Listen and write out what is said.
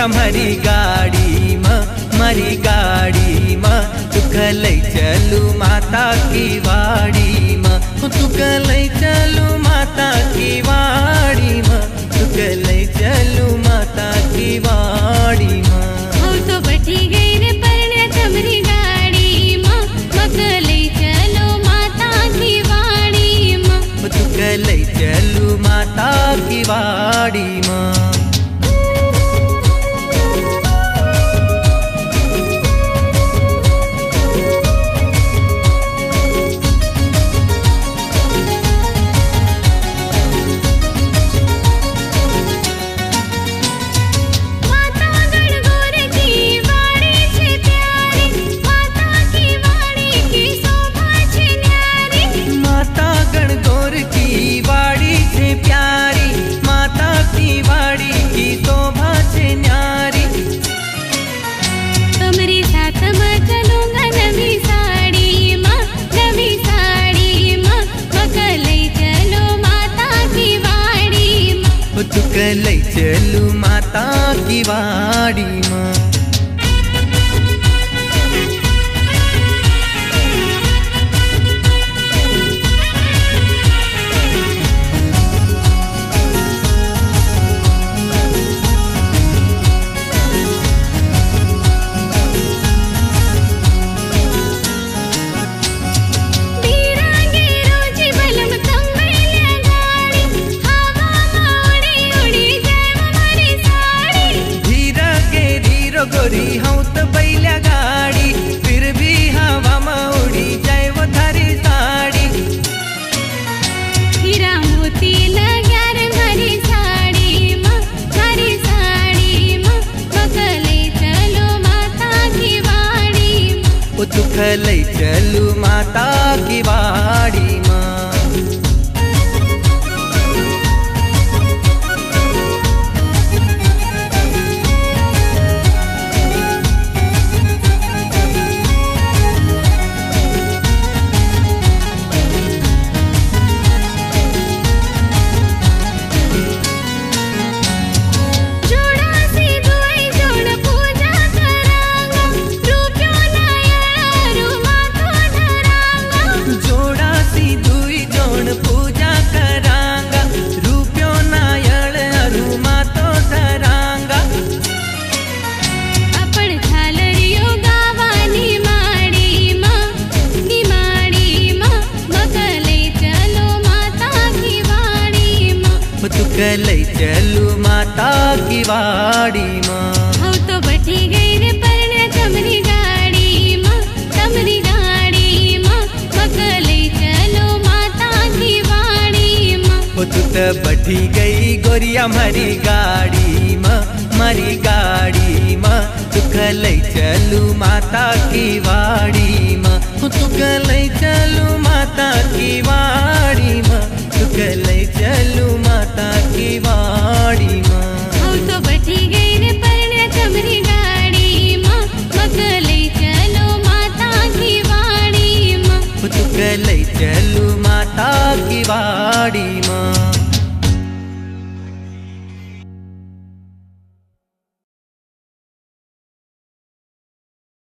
गोरिया मारी गाड़ी माँ तुक लई चलू माता की वाड़ी माँ, तुक लई चलू माता की वाड़ी माँ, तुक लई चलू माता की वाड़ी माँ। हो तो बैठी गई रे परण्या तमरी गाड़ी माँ, मक लई चलो माता की वाड़ी माँ, तुक लई चलू माता की वाड़ी माँ। तुक लई चलू माता की वाड़ी माँ। गोरी हूँ तो बैल्या गाड़ी, फिर भी हवा में उड़ी जाए वो थारी साड़ी। हीरा मोती लग्या रे मारी साड़ी माँ, मारी साड़ी माँ, मक लई चलो माता की वाड़ी माँ, तुक लई चलू माता की वाड़ी माँ। तुक लई चलू माता की वाड़ी माँ। हो तो बैठी गई रे परण्या तमरी गाड़ी माँ, तमरी गाड़ी माँ, मक लई चलो माता की वाड़ी माँ। तू तो बैठी गई गोरिया मारी गाड़ी माँ, तुक लई चलू माता की वाड़ी माँ, तुक लई चलू माता की वाड़ी माँ, तुक लई चलू माता की वाड़ी माँ। हो तो बैठी गई रे परण्या तमरी गाड़ी माँ, मक लई चलो माता की वाड़ी माँ, तुक लई चलू माता की वाड़ी माँ।